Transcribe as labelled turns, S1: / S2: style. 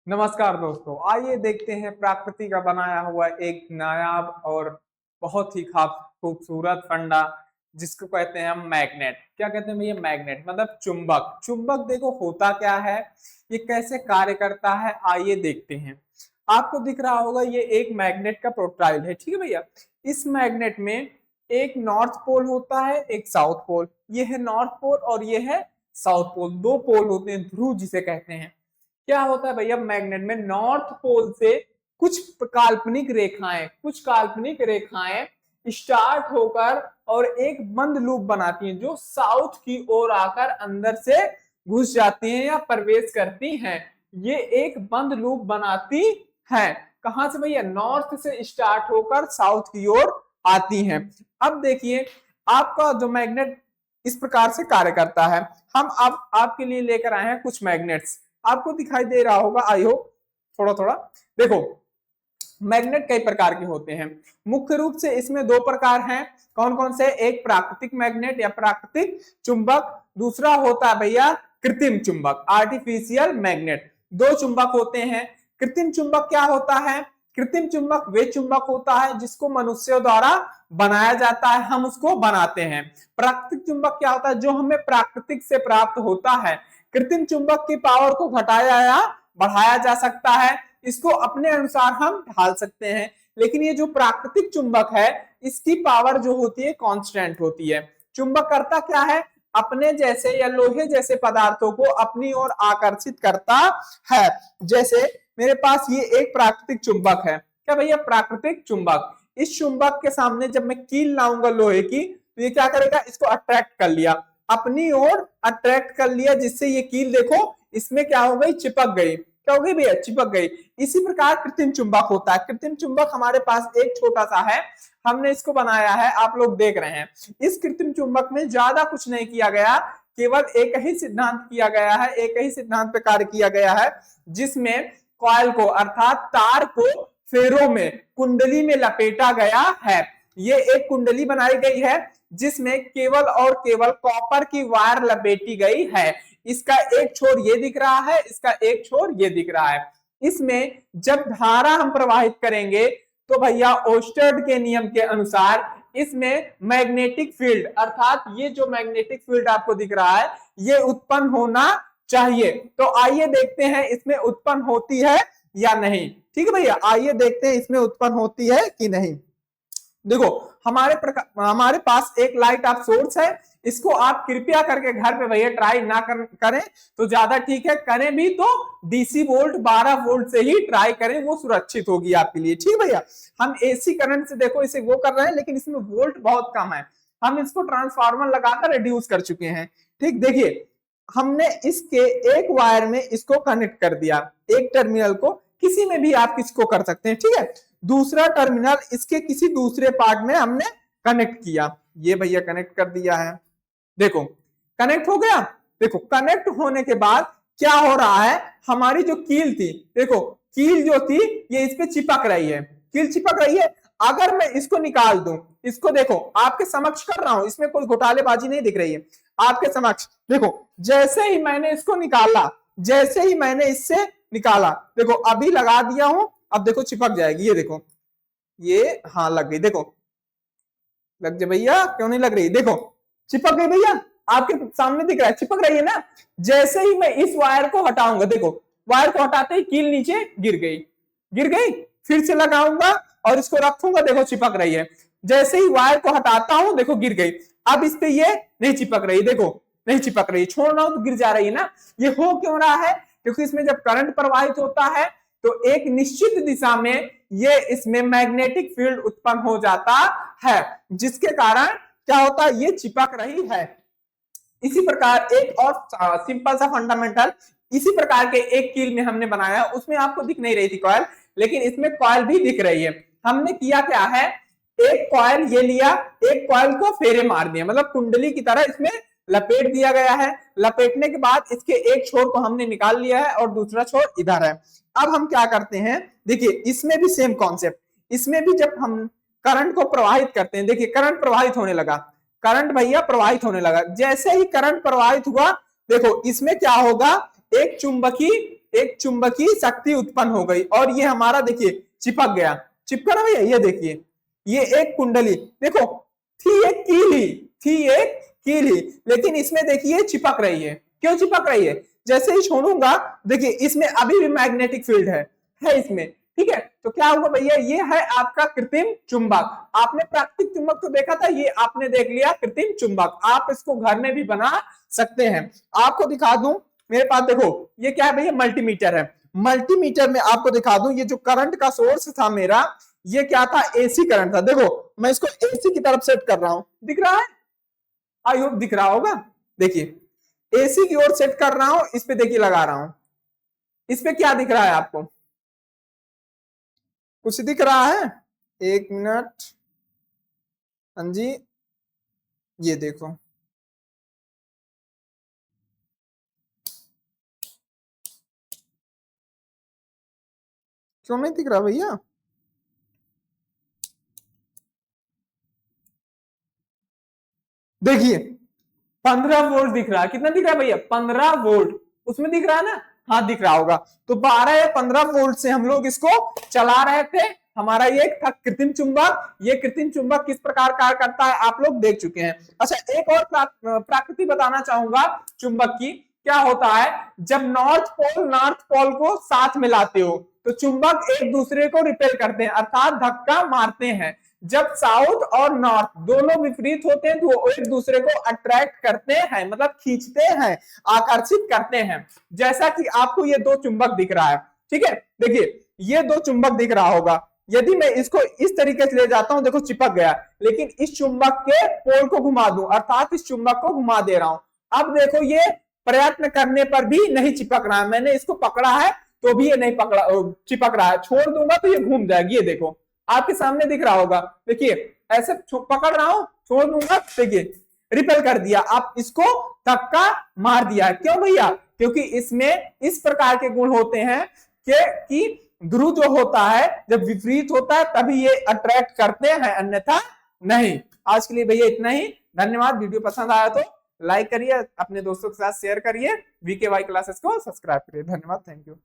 S1: नमस्कार दोस्तों, आइए देखते हैं प्रकृति का बनाया हुआ एक नायाब और बहुत ही खूबसूरत फंडा जिसको कहते हैं हम मैग्नेट। क्या कहते हैं भैया? मैग्नेट मतलब चुंबक। चुंबक देखो होता क्या है, ये कैसे कार्य करता है, आइए देखते हैं। आपको दिख रहा होगा ये एक मैग्नेट का प्रोटाइल है, ठीक है भैया। इस मैग्नेट में एक नॉर्थ पोल होता है, एक साउथ पोल। ये है नॉर्थ पोल और ये है साउथ पोल। दो पोल होते हैं, ध्रुव जिसे कहते हैं। क्या होता है भैया? मैग्नेट में नॉर्थ पोल से कुछ काल्पनिक रेखाएं स्टार्ट होकर और एक बंद लूप बनाती हैं जो साउथ की ओर आकर अंदर से घुस जाती हैं या प्रवेश करती हैं। ये एक बंद लूप बनाती हैं। कहां से भैया? नॉर्थ से स्टार्ट होकर साउथ की ओर आती हैं। अब देखिए, आपका जो मैग्नेट इस प्रकार से कार्य करता है। हम अब आपके लिए लेकर आए हैं कुछ मैग्नेट्स। आपको दिखाई दे रहा होगा, आई होप थोड़ा थोड़ा। देखो, मैग्नेट कई प्रकार के होते हैं। मुख्य रूप से इसमें दो प्रकार हैं। कौन कौन से? एक प्राकृतिक मैग्नेट या प्राकृतिक चुंबक, दूसरा होता है भैया कृत्रिम चुंबक, आर्टिफिशियल मैग्नेट। दो चुंबक होते हैं। कृत्रिम चुंबक क्या होता है? कृत्रिम चुंबक वे चुंबक होता है जिसको मनुष्यों द्वारा बनाया जाता है, हम उसको बनाते हैं। प्राकृतिक चुंबक क्या होता है? जो हमें प्राकृतिक से प्राप्त होता है। कृत्रिम चुंबक की पावर को घटाया या बढ़ाया जा सकता है, इसको अपने अनुसार हम ढाल सकते हैं। लेकिन ये जो प्राकृतिक चुंबक है, इसकी पावर जो होती है कांस्टेंट होती है। चुंबक करता क्या है? अपने जैसे या लोहे जैसे पदार्थों को अपनी ओर आकर्षित करता है। जैसे मेरे पास ये एक प्राकृतिक चुंबक है। क्या भैया? प्राकृतिक चुंबक। इस चुंबक के सामने जब मैं कील लाऊंगा लोहे की, तो ये क्या करेगा? इसको अट्रैक्ट कर लिया, अपनी ओर अट्रैक्ट कर लिया, जिससे ये कील देखो इसमें क्या हो गई? चिपक गई। क्या हो गई भैया? चिपक गई। इसी प्रकार कृत्रिम चुंबक होता है। कृत्रिम चुंबक हमारे पास एक छोटा सा है, हमने इसको बनाया है, आप लोग देख रहे हैं। इस कृत्रिम चुंबक में ज्यादा कुछ नहीं किया गया, केवल एक ही सिद्धांत किया गया है, एक ही सिद्धांत पे कार्य किया गया है, जिसमें कॉइल को अर्थात तार को फेरों में, कुंडली में लपेटा गया है। ये एक कुंडली बनाई गई है जिसमें केवल और केवल कॉपर की वायर लपेटी गई है। इसका एक छोर ये दिख रहा है, इसका एक छोर ये दिख रहा है। इसमें जब धारा हम प्रवाहित करेंगे तो भैया ओस्टर्ड के नियम के अनुसार इसमें मैग्नेटिक फील्ड, अर्थात ये जो मैग्नेटिक फील्ड आपको दिख रहा है, ये उत्पन्न होना चाहिए। तो आइए देखते हैं इसमें उत्पन्न होती है या नहीं। ठीक है भैया, आइए देखते हैं इसमें उत्पन्न होती है कि नहीं। देखो, हमारे पास एक लाइट ऑफ सोर्स है। इसको आप कृपया करके घर पे भैया ट्राई ना करें तो ज्यादा ठीक है, करें भी तो डीसी वोल्ट 12 वोल्ट से ही ट्राई करें, वो सुरक्षित होगी आपके लिए। ठीक भैया, हम एसी करंट से देखो इसे वो कर रहे हैं, लेकिन इसमें वोल्ट बहुत कम है। हम इसको ट्रांसफार्मर लगाकर रिड्यूस कर चुके हैं। ठीक, देखिए हमने इसके एक वायर में इसको कनेक्ट कर दिया, एक टर्मिनल को, किसी में भी आप इसको कर सकते हैं। ठीक है, दूसरा टर्मिनल इसके किसी दूसरे पार्ट में हमने कनेक्ट किया, ये भैया कनेक्ट कर दिया है। देखो कनेक्ट हो गया। देखो कनेक्ट होने के बाद क्या हो रहा है, हमारी जो कील थी, देखो कील जो थी ये इस पे चिपक रही है, कील चिपक रही है। अगर मैं इसको निकाल दूं, इसको देखो आपके समक्ष कर रहा हूं, इसमें कोई घोटालेबाजी नहीं दिख रही है, आपके समक्ष देखो। जैसे ही मैंने इसको निकाला, जैसे ही मैंने इससे निकाला, देखो अभी लगा दिया हूं, अब देखो चिपक जाएगी, ये देखो, ये हाँ लग गई। देखो लग जाए भैया, क्यों नहीं लग रही? देखो चिपक गई भैया, आपके सामने दिख रहा है, चिपक रही है ना। जैसे ही मैं इस वायर को हटाऊंगा, देखो वायर को हटाते ही कील नीचे गिर गई, गिर गई। फिर से लगाऊंगा और इसको रखूंगा, देखो चिपक रही है। जैसे ही वायर को हटाता हूं, देखो गिर गई। अब इस पे ये नहीं चिपक रही, देखो नहीं चिपक रही, छोड़ रहा हूं तो गिर जा रही है ना। ये हो क्यों रहा है? क्योंकि इसमें जब करंट प्रवाहित होता है तो एक निश्चित दिशा में ये इसमें मैग्नेटिक फील्ड उत्पन्न हो जाता है, जिसके कारण क्या होता है? ये चिपक रही है। इसी प्रकार एक और सिंपल सा फंडामेंटल इसी प्रकार के एक कील में हमने बनाया, उसमें आपको दिख नहीं रही थी कॉइल, लेकिन इसमें कॉइल भी दिख रही है। हमने किया क्या है, एक कॉइल ये लिया, एक कॉइल को फेरे मार दिया, मतलब कुंडली की तरह इसमें लपेट दिया गया है। लपेटने के बाद इसके एक छोर को हमने निकाल लिया है और दूसरा छोर इधर है। अब हम क्या करते हैं, देखिए इसमें भी सेम कॉन्सेप्ट, इसमें भी जब हम करंट को प्रवाहित करते हैं, देखिए करंट प्रवाहित होने लगा, करंट भैया प्रवाहित होने लगा। जैसे ही करंट प्रवाहित हुआ, देखो इसमें क्या होगा, एक चुंबकीय एक चुंबकीय शक्ति उत्पन्न हो गई और ये हमारा देखिए चिपक गया, चिपका ना भैया, ये देखिए ये एक कुंडली देखो थी एक कील ही, लेकिन इसमें देखिए चिपक रही है। क्यों चिपक रही है? जैसे ही छोड़ूंगा देखिए इसमें अभी भी मैग्नेटिक फील्ड है इसमें, ठीक है। तो क्या होगा भैया, ये है आपका कृत्रिम चुंबक। आपने प्राकृतिक चुंबक तो देखा था, ये आपने देख लिया कृत्रिम चुंबक। आप इसको घर में भी बना सकते हैं। आपको दिखा दूं, मेरे पास देखो ये क्या है भैया, मल्टीमीटर है। मल्टीमीटर में आपको दिखा दूं, ये जो करंट का सोर्स था मेरा, ये क्या था, एसी करंट था। देखो मैं इसको एसी की तरफ सेट कर रहा हूं, दिख रहा है? आई होप दिख रहा होगा। देखिए एसी की ओर सेट कर रहा हूं, इस पे देखिए लगा रहा हूं, इस पे क्या दिख रहा है आपको? कुछ दिख रहा है? एक मिनट, हाँ जी, ये देखो क्यों नहीं दिख रहा भैया? देखिए 15 वोल्ट दिख रहा है। कितना दिख रहा है भैया? 15 वोल्ट। उसमें दिख रहा है ना? हाँ दिख रहा होगा। तो 12 या 15 वोल्ट से हम लोग इसको चला रहे थे। हमारा ये था कृत्रिम चुंबक। ये कृत्रिम चुंबक किस प्रकार कार्य करता है आप लोग देख चुके हैं। अच्छा एक और प्रकृति बताना चाहूंगा चुंबक की। क्या होता है, जब नॉर्थ पोल को साथ मिलाते हो तो चुंबक एक दूसरे को रिपेल करते हैं, अर्थात धक्का मारते हैं। जब साउथ और नॉर्थ दोनों विपरीत होते हैं तो वो एक दूसरे को अट्रैक्ट करते हैं, मतलब खींचते हैं, आकर्षित करते हैं। जैसा कि आपको ये दो चुंबक दिख रहा है, ठीक है। देखिए ये दो चुंबक दिख रहा होगा। यदि मैं इसको इस तरीके से ले जाता हूं, देखो चिपक गया, लेकिन इस चुंबक के पोल को घुमा दूं, अर्थात इस चुंबक को घुमा दे रहा हूं। अब देखो ये प्रयत्न करने पर भी नहीं चिपक रहा है। मैंने इसको पकड़ा है तो भी ये नहीं पकड़ा, चिपक रहा है। छोड़ दूंगा तो ये घूम जाएगी। ये देखो आपके सामने दिख रहा होगा। देखिए ऐसे पकड़ रहा हूं, छोड़ दूंगा, देखिए रिपेल कर दिया। आप इसको धक्का मार दिया। क्यों भैया? क्योंकि इसमें इस प्रकार के गुण होते हैं कि ध्रुव जो होता है जब विपरीत होता है तभी ये अट्रैक्ट करते हैं, अन्यथा नहीं। आज के लिए भैया इतना ही। धन्यवाद। वीडियो पसंद आया तो लाइक करिए, अपने दोस्तों के साथ शेयर करिए, वीके वाई क्लासेस को सब्सक्राइब करिए। धन्यवाद, थैंक यू।